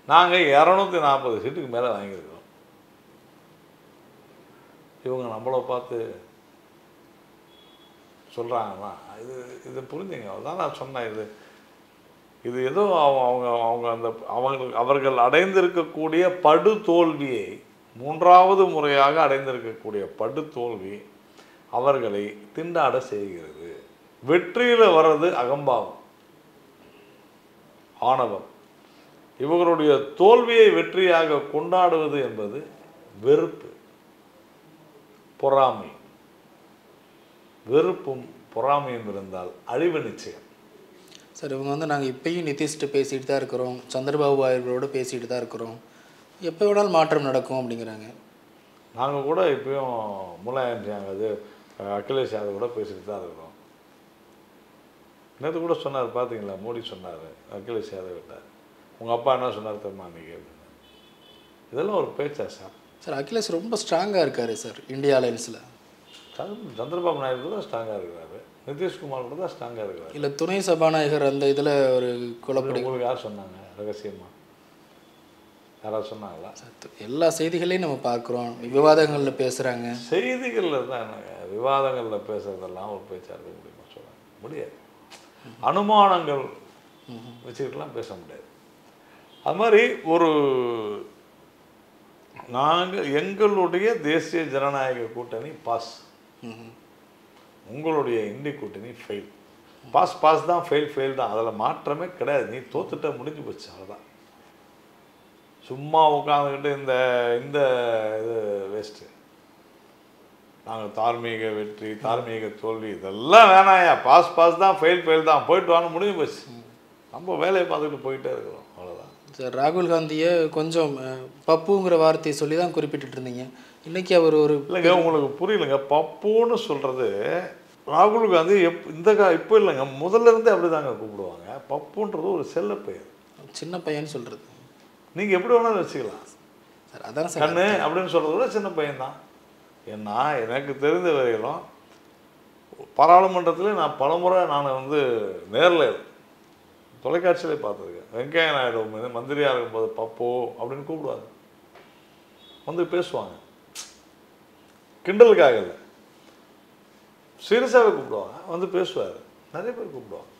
[SPEAKER 1] நாங்கள் 240 சீட்டுக்கு மேலே வாங்கியிருக்கோம். இவங்க நம்மளை பார்த்து சொல்கிறாங்கன்னா இது புரிஞ்சுங்க. அதுதான் நான் சொன்னேன். இது ஏதோ அவர்கள் அடைந்திருக்கக்கூடிய படு தோல்வியை, 3வது முறையாக அடைந்திருக்கக்கூடிய படு தோல்வி அவர்களை திண்டாட செய்கிறது. வெற்றியில் வர்றது அகம்பாவம், ஆணவம். இவர்களுடைய தோல்வியை வெற்றியாக கொண்டாடுவது என்பது வெறுப்பு, பொறாமை. வெறுப்பும் பொறாமையும் இருந்தால் அழிவு நிச்சயம்.
[SPEAKER 2] சார், இவங்க நாங்கள் இப்பயும் நிதிஷ்ட்டு பேசிகிட்டு தான் இருக்கிறோம், சந்திரபாபு அவர்களோடு பேசிகிட்டு தான் இருக்கிறோம், எப்போ வேணாலும் மாற்றம் நடக்கும் அப்படிங்கிறாங்க.
[SPEAKER 1] நாங்கள் கூட இப்பயும் முலாயம் அது அகிலேஷ் யாதவ் கூட பேசிட்டு தான் இருக்கிறோம். நேற்று கூட சொன்னார், பார்த்தீங்களா? மோடி சொன்னார் அகிலேஷ் யாதவ் விட்டார், உங்கள் அப்பா என்ன சொன்னார் தெரியுமா அன்றைக்கி அப்படின்னு. இதெல்லாம் ஒரு பேச்சா சார்?
[SPEAKER 2] சார், அகிலேஷ் ரொம்ப ஸ்ட்ராங்காக இருக்கார் சார் இந்தியா அலையன்ஸில்.
[SPEAKER 1] சந்திரபாபு நாயுடு கூட தான் ஸ்ட்ராங்காக இருக்கிறாரு, நிதிஷ்குமார் கூட தான் ஸ்ட்ராங்காக இருக்கிறாரு.
[SPEAKER 2] இல்லை, துணை சபாநாயகர் அந்த இதில் ஒரு குழப்படி.
[SPEAKER 1] உங்களுக்கு யார் சொன்னாங்க ரகசியமாக? யாராவது சொன்னாங்களா?
[SPEAKER 2] எல்லா செய்திகளையும் நம்ம பார்க்குறோம், விவாதங்களில் பேசுகிறாங்க.
[SPEAKER 1] செய்திகளில் தான் என்னங்க, விவாதங்களில் பேசுறதெல்லாம் ஒரு பேச்சாக இருக்க முடியுமா? சொல்ல முடியாது. அனுமானங்கள் வச்சுக்கிட்டுலாம் பேச முடியாது. அது மாதிரி எங்களுடைய தேசிய ஜனநாயக கூட்டணி பாஸ், உங்களுடைய இந்தி கூட்டணி ஃபெயில். பாஸ் தான், ஃபெயில் தான், அதில் மாற்றமே கிடையாது. நீ தோத்துட்ட, முடிஞ்சு போச்சு, அவ்வளோதான். சும்மா உட்காந்துக்கிட்டு இந்த இது வேஸ்ட்டு, நாங்கள் தார்மீக வெற்றி, தார்மீக தோல்வி, இதெல்லாம் வேணாயா. பாஸ் தான், ஃபெயில் தான், போயிட்டு வாங்க, முடிஞ்சு போச்சு. நம்ம வேலையை பார்த்துக்கிட்டு போயிட்டே இருக்கிறோம், அவ்வளோதான்.
[SPEAKER 2] சார், ராகுல் காந்தியை கொஞ்சம் பப்புங்கிற வார்த்தையை சொல்லி தான் குறிப்பிட்டு இருந்தீங்க. இன்றைக்கி அவர்
[SPEAKER 1] இல்லைங்க, உங்களுக்கு புரியலைங்க. பப்புன்னு சொல்கிறது ராகுல் காந்தி இப்போ இல்லைங்க, முதல்ல இருந்தே அப்படி தாங்க கூப்பிடுவாங்க. பப்புன்றது ஒரு செல்ல பெயர்,
[SPEAKER 2] சின்ன பையன் சொல்கிறது.
[SPEAKER 1] நீங்கள் எப்படி வேணாலும் வச்சுக்கலாம்
[SPEAKER 2] சார். அதான் சார்,
[SPEAKER 1] கண்ணு அப்படின்னு சொல்கிறத விட சின்ன பையன்தான். ஏன்னா எனக்கு தெரிந்த வரையிலும் பாராளுமன்றத்தில் நான் பலமுறை நேரில் தொலைக்காட்சியிலே பார்த்துருக்கேன். வெங்கையா நாயுடு மந்திரியாக இருக்கும்போது பப்போ அப்படின்னு கூப்பிடுவாங்க, வந்து பேசுவாங்க. கிண்டலுக்காக இல்லை, சீரியஸாகவே கூப்பிடுவாங்க, வந்து பேசுவார். நிறைய பேர் கூப்பிடுவாங்க.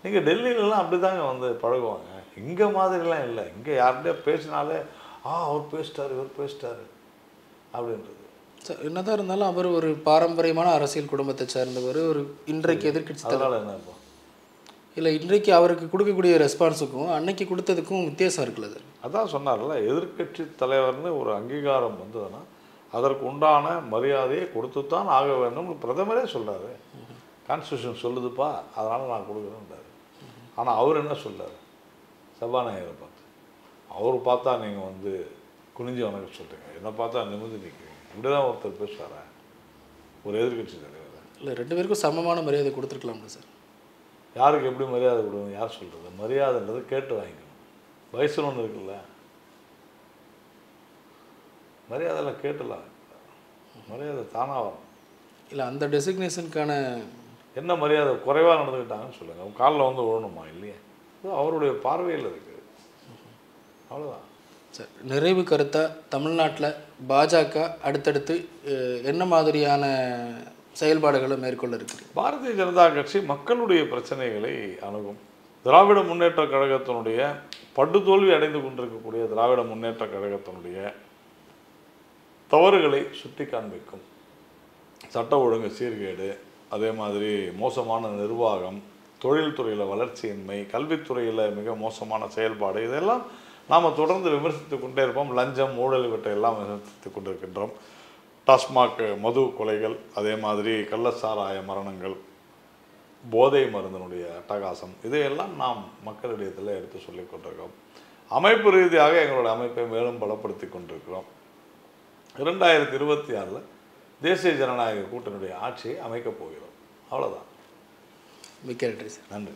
[SPEAKER 1] நீங்கள் டெல்லியிலலாம் அப்படி தாங்க பழகுவாங்க. இங்கே மாதிரிலாம் இல்லை. இங்கே யார்கிட்டயே பேசினாலே அவர் பேசிட்டார், இவர் பேசிட்டார் அப்படின்றது.
[SPEAKER 2] சார், என்னதான் இருந்தாலும் அவர் ஒரு பாரம்பரியமான அரசியல் குடும்பத்தை சேர்ந்தவர். ஒரு இன்றைக்கு எதிர்கட்சி
[SPEAKER 1] அதனால் என்ன இப்போ
[SPEAKER 2] இல்லை, இன்றைக்கு அவருக்கு கொடுக்கக்கூடிய ரெஸ்பான்ஸுக்கும் அன்னைக்கு கொடுத்ததுக்கும் வித்தியாசம் இருக்குல்ல சார்?
[SPEAKER 1] அதான் சொன்னார்ல, எதிர்கட்சி தலைவர்னு ஒரு அங்கீகாரம் வந்ததுன்னா அதற்கு உண்டான மரியாதையை கொடுத்து தான் ஆக வேண்டும். பிரதமரே சொல்கிறாரு, கான்ஸ்டியூஷன் சொல்லுதுப்பா, அதனால் நான் கொடுக்குறேன்றாரு. ஆனால் அவர் என்ன சொல்கிறார்? சபாநாயகரை பார்த்து, அவர் பார்த்தா நீங்கள் குனிஞ்சு வணக்கம் சொல்கிறீங்க, என்னை பார்த்தா நிமிர்ந்து நிற்கிறீங்க, இப்படி தான் ஒருத்தர் பேசுவாரா ஒரு எதிர்கட்சி தலைவர்?
[SPEAKER 2] இல்லை, ரெண்டு பேருக்கும் சமமான மரியாதை கொடுத்துருக்கலாம்ல சார்?
[SPEAKER 1] யாருக்கு எப்படி மரியாதை கொடுக்கணும், யார் சொல்கிறது? மரியாதைன்றது கேட்டு வாங்கிக்கணும். வயசுன்னு ஒன்று இருக்குல்ல, மரியாதைலாம் கேட்டுலாம், மரியாதை தானாக வரும்.
[SPEAKER 2] இல்லை, அந்த டெசிக்னேஷனுக்கான
[SPEAKER 1] என்ன மரியாதை குறைவாக நடந்துக்கிட்டாங்கன்னு சொல்லுங்கள். அவங்க காலில் விழணுமா? இல்லையே, அவருடைய பார்வையில் இருக்குது, அவ்வளோதான்.
[SPEAKER 2] சார், நிறைவு கருத்தாக தமிழ்நாட்டில் பாஜக அடுத்தடுத்து என்ன மாதிரியான செயல்பாடுகளை மேற்கொள்ள இருக்குது?
[SPEAKER 1] பாரதிய ஜனதா கட்சி மக்களுடைய பிரச்சனைகளை அணுகும். திராவிட முன்னேற்ற கழகத்தினுடைய படுதோல்வி அடைந்து கொண்டிருக்கக்கூடிய திராவிட முன்னேற்ற கழகத்தினுடைய தவறுகளை சுட்டி காண்பிக்கும். சட்ட ஒழுங்கு சீர்கேடு, அதே மாதிரி மோசமான நிர்வாகம், தொழில்துறையில் வளர்ச்சியின்மை, கல்வித்துறையில் மிக மோசமான செயல்பாடு, இதெல்லாம் நாம் தொடர்ந்து விமர்சித்து கொண்டே இருப்போம். லஞ்சம், ஊழல், இவற்றையெல்லாம் விமர்சித்து கொண்டிருக்கின்றோம். டாஸ்மாக் மது கொலைகள், அதே மாதிரி கள்ளச்சாராய மரணங்கள், போதை மருந்தினுடைய அட்டகாசம், இதையெல்லாம் நாம் மக்களிடத்தில் எடுத்து சொல்லிக் கொண்டிருக்கிறோம். அமைப்பு ரீதியாக எங்களுடைய அமைப்பை மேலும் பலப்படுத்தி கொண்டிருக்கிறோம். 2026 தேசிய ஜனநாயக கூட்டணியுடைய ஆட்சியை அமைக்கப் போகிறோம், அவ்வளோதான்.
[SPEAKER 2] மிக்க நன்றி சார்.
[SPEAKER 1] நன்றி.